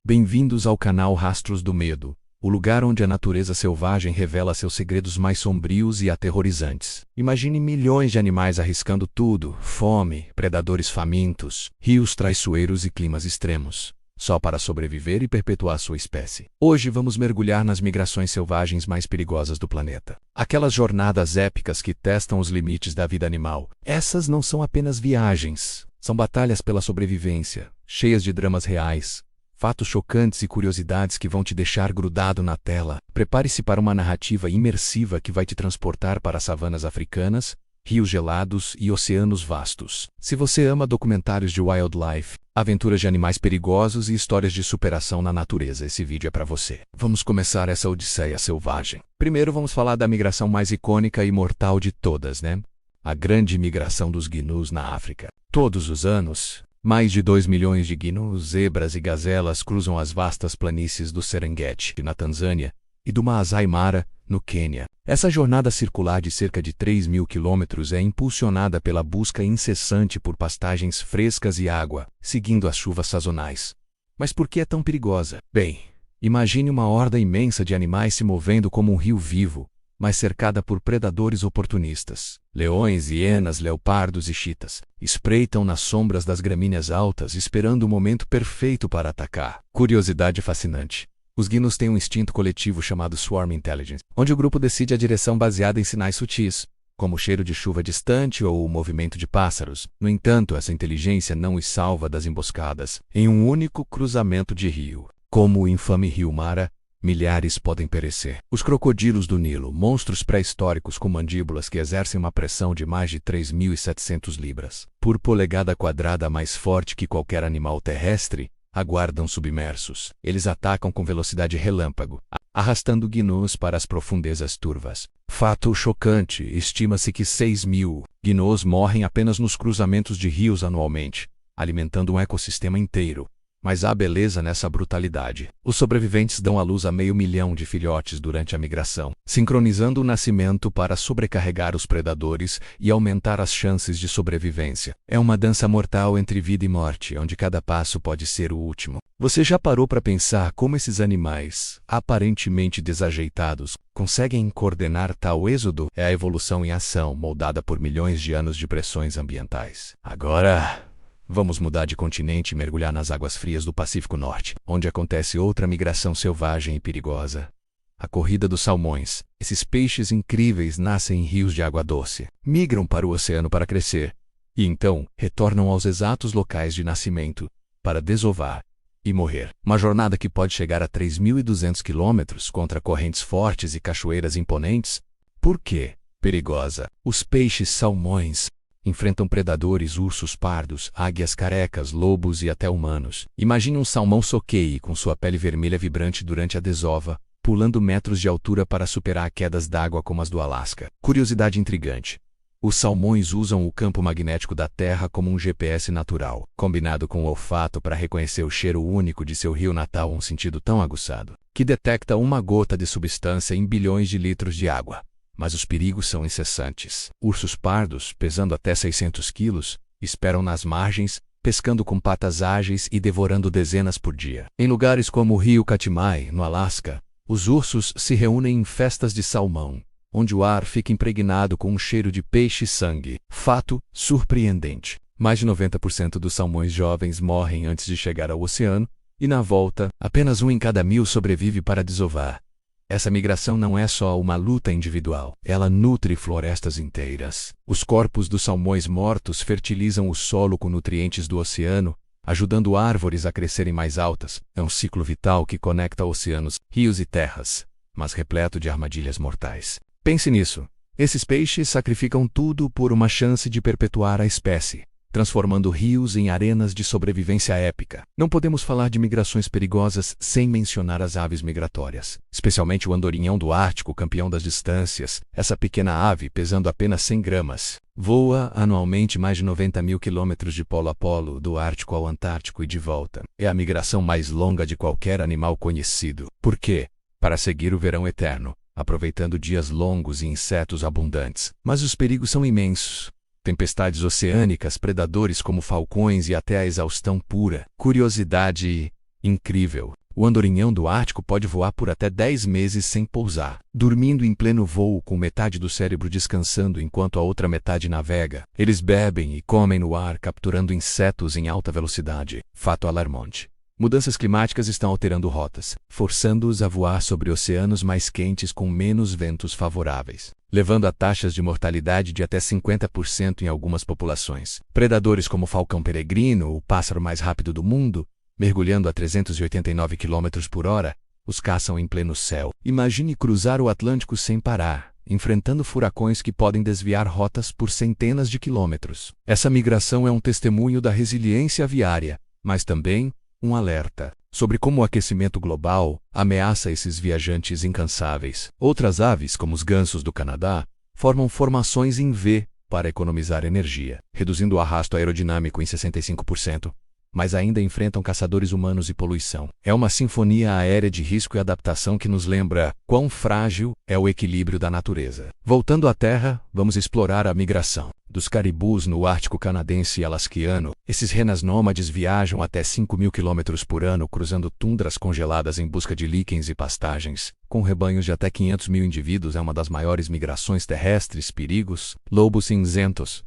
Bem-vindos ao canal Rastros do Medo, o lugar onde a natureza selvagem revela seus segredos mais sombrios e aterrorizantes. Imagine milhões de animais arriscando tudo: fome, predadores famintos, rios traiçoeiros e climas extremos, só para sobreviver e perpetuar sua espécie. Hoje vamos mergulhar nas migrações selvagens mais perigosas do planeta. Aquelas jornadas épicas que testam os limites da vida animal. Essas não são apenas viagens, são batalhas pela sobrevivência, cheias de dramas reais, fatos chocantes e curiosidades que vão te deixar grudado na tela. Prepare-se para uma narrativa imersiva que vai te transportar para savanas africanas, rios gelados e oceanos vastos. Se você ama documentários de wildlife, aventuras de animais perigosos e histórias de superação na natureza, esse vídeo é para você. Vamos começar essa odisseia selvagem. Primeiro vamos falar da migração mais icônica e mortal de todas, né? A grande migração dos gnus na África. Todos os anos, mais de 2 milhões de gnus, zebras e gazelas cruzam as vastas planícies do Serengeti, na Tanzânia, e do Maasai Mara, no Quênia. Essa jornada circular de cerca de 3.000 quilômetros é impulsionada pela busca incessante por pastagens frescas e água, seguindo as chuvas sazonais. Mas por que é tão perigosa? Bem, imagine uma horda imensa de animais se movendo como um rio vivo, mas cercada por predadores oportunistas. Leões, hienas, leopardos e chitas espreitam nas sombras das gramíneas altas, esperando o momento perfeito para atacar. Curiosidade fascinante. Os gnus têm um instinto coletivo chamado Swarm Intelligence, onde o grupo decide a direção baseada em sinais sutis, como o cheiro de chuva distante ou o movimento de pássaros. No entanto, essa inteligência não os salva das emboscadas. Em um único cruzamento de rio, como o infame rio Mara, milhares podem perecer. Os crocodilos do Nilo, monstros pré-históricos com mandíbulas que exercem uma pressão de mais de 3.700 libras por polegada quadrada, mais forte que qualquer animal terrestre, aguardam submersos. Eles atacam com velocidade relâmpago, arrastando gnus para as profundezas turvas. Fato chocante: estima-se que 6.000 gnus morrem apenas nos cruzamentos de rios anualmente, alimentando um ecossistema inteiro. Mas há beleza nessa brutalidade. Os sobreviventes dão à luz a 500.000 de filhotes durante a migração, sincronizando o nascimento para sobrecarregar os predadores e aumentar as chances de sobrevivência. É uma dança mortal entre vida e morte, onde cada passo pode ser o último. Você já parou para pensar como esses animais, aparentemente desajeitados, conseguem coordenar tal êxodo? É a evolução em ação, moldada por milhões de anos de pressões ambientais. Agora, vamos mudar de continente e mergulhar nas águas frias do Pacífico Norte, onde acontece outra migração selvagem e perigosa. A corrida dos salmões. Esses peixes incríveis nascem em rios de água doce, migram para o oceano para crescer, e então retornam aos exatos locais de nascimento, para desovar e morrer. Uma jornada que pode chegar a 3.200 quilômetros contra correntes fortes e cachoeiras imponentes. Por quê? Perigosa. Os peixes salmões enfrentam predadores, ursos pardos, águias carecas, lobos e até humanos. Imagine um salmão soquei com sua pele vermelha vibrante durante a desova, pulando metros de altura para superar quedas d'água como as do Alasca. Curiosidade intrigante: os salmões usam o campo magnético da Terra como um GPS natural, combinado com o olfato para reconhecer o cheiro único de seu rio natal, um sentido tão aguçado que detecta uma gota de substância em bilhões de litros de água. Mas os perigos são incessantes. Ursos pardos, pesando até 600 quilos, esperam nas margens, pescando com patas ágeis e devorando dezenas por dia. Em lugares como o rio Katmai, no Alasca, os ursos se reúnem em festas de salmão, onde o ar fica impregnado com um cheiro de peixe e sangue. Fato surpreendente: mais de 90% dos salmões jovens morrem antes de chegar ao oceano, e na volta, apenas 1 em cada 1.000 sobrevive para desovar. Essa migração não é só uma luta individual, ela nutre florestas inteiras. Os corpos dos salmões mortos fertilizam o solo com nutrientes do oceano, ajudando árvores a crescerem mais altas. É um ciclo vital que conecta oceanos, rios e terras, mas repleto de armadilhas mortais. Pense nisso. Esses peixes sacrificam tudo por uma chance de perpetuar a espécie, transformando rios em arenas de sobrevivência épica. Não podemos falar de migrações perigosas sem mencionar as aves migratórias, especialmente o andorinhão do Ártico, campeão das distâncias. Essa pequena ave, pesando apenas 100 gramas, voa anualmente mais de 90.000 quilômetros de polo a polo, do Ártico ao Antártico e de volta. É a migração mais longa de qualquer animal conhecido. Por quê? Para seguir o verão eterno, aproveitando dias longos e insetos abundantes. Mas os perigos são imensos. Tempestades oceânicas, predadores como falcões e até a exaustão pura. Curiosidade: Incrível! O andorinhão do Ártico pode voar por até 10 meses sem pousar, dormindo em pleno voo com metade do cérebro descansando enquanto a outra metade navega. Eles bebem e comem no ar, capturando insetos em alta velocidade. Fato alarmante. Mudanças climáticas estão alterando rotas, forçando-os a voar sobre oceanos mais quentes com menos ventos favoráveis, levando a taxas de mortalidade de até 50% em algumas populações. Predadores como o falcão peregrino, o pássaro mais rápido do mundo, mergulhando a 389 km por hora, os caçam em pleno céu. Imagine cruzar o Atlântico sem parar, enfrentando furacões que podem desviar rotas por centenas de quilômetros. Essa migração é um testemunho da resiliência aviária, mas também um alerta sobre como o aquecimento global ameaça esses viajantes incansáveis. Outras aves, como os gansos do Canadá, formam formações em V para economizar energia, reduzindo o arrasto aerodinâmico em 65%. Mas ainda enfrentam caçadores humanos e poluição. É uma sinfonia aérea de risco e adaptação que nos lembra quão frágil é o equilíbrio da natureza. Voltando à Terra, vamos explorar a migração dos caribus no Ártico canadense e alasquiano. Esses renas nômades viajam até 5.000 km por ano, cruzando tundras congeladas em busca de líquens e pastagens. Com rebanhos de até 500.000 indivíduos, é uma das maiores migrações terrestres. Perigos: lobos cinzentos,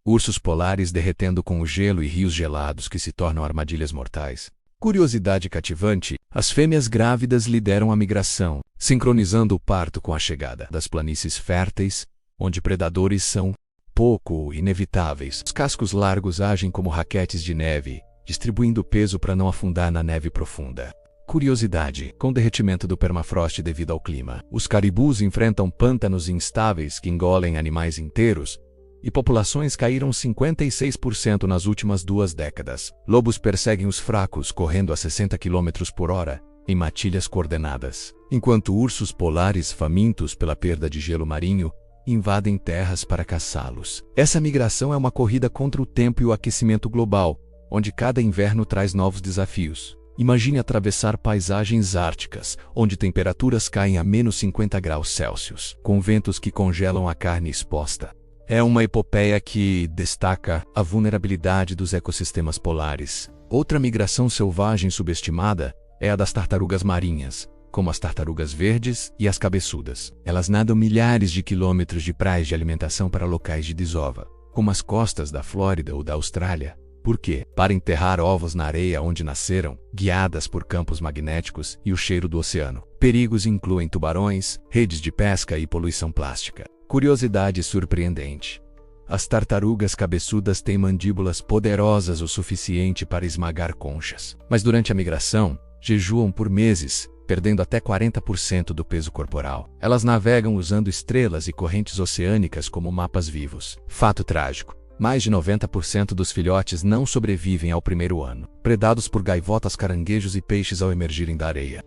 ursos polares derretendo com o gelo e rios gelados que se tornam armadilhas mortais. Curiosidade cativante: as fêmeas grávidas lideram a migração, sincronizando o parto com a chegada das planícies férteis, onde predadores são pouco inevitáveis. Os cascos largos agem como raquetes de neve, distribuindo peso para não afundar na neve profunda. Curiosidade: com o derretimento do permafrost devido ao clima, os caribus enfrentam pântanos instáveis que engolem animais inteiros, e populações caíram 56% nas últimas 2 décadas. Lobos perseguem os fracos correndo a 60 km por hora em matilhas coordenadas, enquanto ursos polares famintos pela perda de gelo marinho invadem terras para caçá-los. Essa migração é uma corrida contra o tempo e o aquecimento global, onde cada inverno traz novos desafios. Imagine atravessar paisagens árticas, onde temperaturas caem a menos 50 graus Celsius, com ventos que congelam a carne exposta. É uma epopeia que destaca a vulnerabilidade dos ecossistemas polares. Outra migração selvagem subestimada é a das tartarugas marinhas, como as tartarugas verdes e as cabeçudas. Elas nadam milhares de quilômetros de praias de alimentação para locais de desova, como as costas da Flórida ou da Austrália. Por quê? Para enterrar ovos na areia onde nasceram, guiadas por campos magnéticos e o cheiro do oceano. Perigos incluem tubarões, redes de pesca e poluição plástica. Curiosidade surpreendente: as tartarugas cabeçudas têm mandíbulas poderosas o suficiente para esmagar conchas. Mas durante a migração, jejuam por meses, perdendo até 40% do peso corporal. Elas navegam usando estrelas e correntes oceânicas como mapas vivos. Fato trágico: mais de 90% dos filhotes não sobrevivem ao primeiro ano, predados por gaivotas, caranguejos e peixes ao emergirem da areia.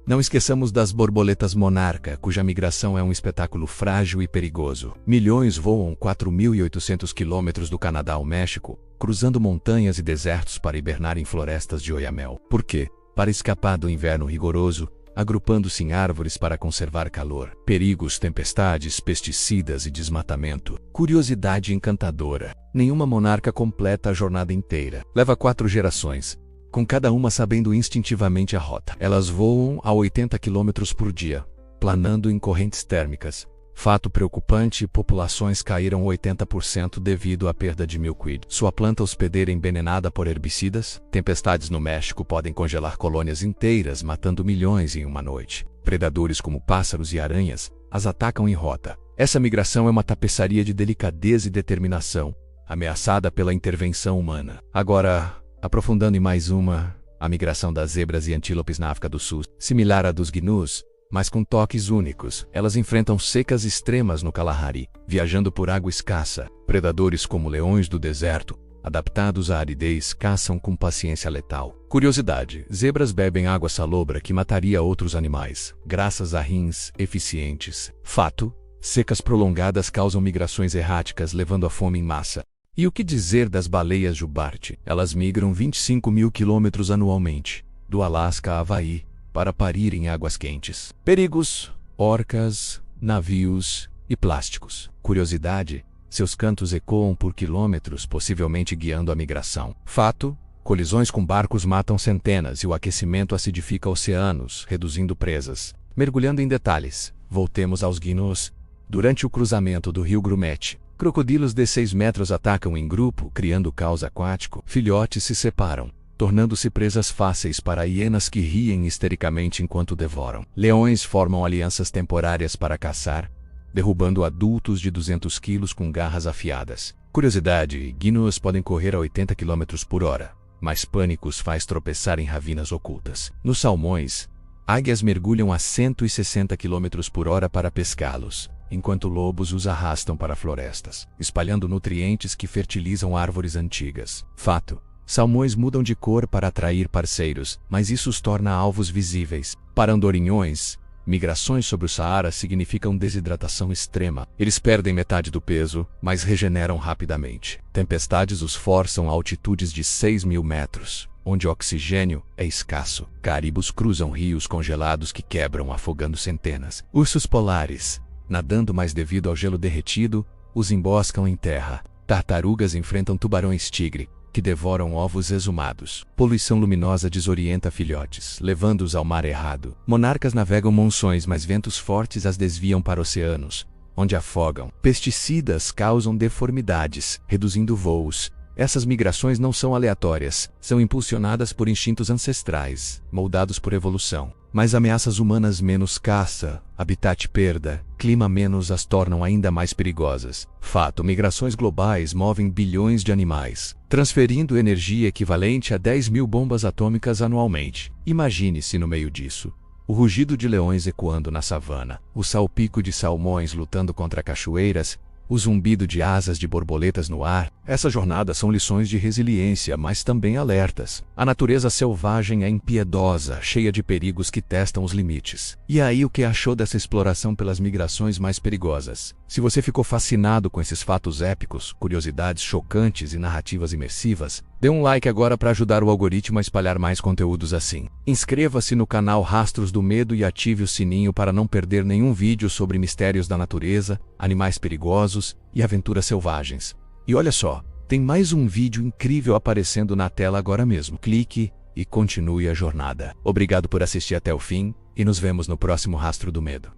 Não esqueçamos das borboletas monarca, cuja migração é um espetáculo frágil e perigoso. Milhões voam 4.800 quilômetros do Canadá ao México, cruzando montanhas e desertos para hibernar em florestas de oyamel. Por quê? Para escapar do inverno rigoroso, agrupando-se em árvores para conservar calor. Perigos: tempestades, pesticidas e desmatamento. Curiosidade encantadora: nenhuma monarca completa a jornada inteira. Leva 4 gerações, com cada uma sabendo instintivamente a rota. Elas voam a 80 km por dia, planando em correntes térmicas. Fato preocupante: populações caíram 80% devido à perda de milkweed. Sua planta hospedeira envenenada por herbicidas. Tempestades no México podem congelar colônias inteiras, matando milhões em uma noite. Predadores como pássaros e aranhas as atacam em rota. Essa migração é uma tapeçaria de delicadeza e determinação, ameaçada pela intervenção humana. Agora, aprofundando em mais uma, a migração das zebras e antílopes na África do Sul. Similar à dos gnus, mas com toques únicos, elas enfrentam secas extremas no Kalahari, viajando por água escassa. Predadores como leões do deserto, adaptados à aridez, caçam com paciência letal. Curiosidade: zebras bebem água salobra que mataria outros animais, graças a rins eficientes. Fato: secas prolongadas causam migrações erráticas, levando à fome em massa. E o que dizer das baleias jubarte? Elas migram 25.000 quilômetros anualmente, do Alasca a Havaí, para parir em águas quentes. Perigos: orcas, navios e plásticos. Curiosidade: seus cantos ecoam por quilômetros, possivelmente guiando a migração. Fato: colisões com barcos matam centenas e o aquecimento acidifica oceanos, reduzindo presas. Mergulhando em detalhes, voltemos aos gnus. Durante o cruzamento do rio Grumete, crocodilos de 6 metros atacam em grupo, criando caos aquático. Filhotes se separam, tornando-se presas fáceis para hienas que riem histericamente enquanto devoram. Leões formam alianças temporárias para caçar, derrubando adultos de 200 quilos com garras afiadas. Curiosidade: gnus podem correr a 80 km por hora, mas pânico os faz tropeçar em ravinas ocultas. Nos salmões, águias mergulham a 160 km por hora para pescá-los, enquanto lobos os arrastam para florestas, espalhando nutrientes que fertilizam árvores antigas. Fato: salmões mudam de cor para atrair parceiros, mas isso os torna alvos visíveis. Para andorinhões, migrações sobre o Saara significam desidratação extrema. Eles perdem metade do peso, mas regeneram rapidamente. Tempestades os forçam a altitudes de 6.000 metros, onde o oxigênio é escasso. Caribos cruzam rios congelados que quebram, afogando centenas. Ursos polares, nadando mais devido ao gelo derretido, os emboscam em terra. Tartarugas enfrentam tubarões-tigre, que devoram ovos exumados. Poluição luminosa desorienta filhotes, levando-os ao mar errado. Monarcas navegam monções, mas ventos fortes as desviam para oceanos, onde afogam. Pesticidas causam deformidades, reduzindo voos. Essas migrações não são aleatórias, são impulsionadas por instintos ancestrais, moldados por evolução. Mas ameaças humanas menos caça, habitat perda, clima menos as tornam ainda mais perigosas. Fato: migrações globais movem bilhões de animais, transferindo energia equivalente a 10.000 bombas atômicas anualmente. Imagine-se no meio disso: o rugido de leões ecoando na savana, o salpico de salmões lutando contra cachoeiras, o zumbido de asas de borboletas no ar. Essa jornada são lições de resiliência, mas também alertas. A natureza selvagem é impiedosa, cheia de perigos que testam os limites. E aí, o que achou dessa exploração pelas migrações mais perigosas? Se você ficou fascinado com esses fatos épicos, curiosidades chocantes e narrativas imersivas, dê um like agora para ajudar o algoritmo a espalhar mais conteúdos assim. Inscreva-se no canal Rastros do Medo e ative o sininho para não perder nenhum vídeo sobre mistérios da natureza, animais perigosos e aventuras selvagens. E olha só, tem mais um vídeo incrível aparecendo na tela agora mesmo. Clique e continue a jornada. Obrigado por assistir até o fim e nos vemos no próximo Rastro do Medo.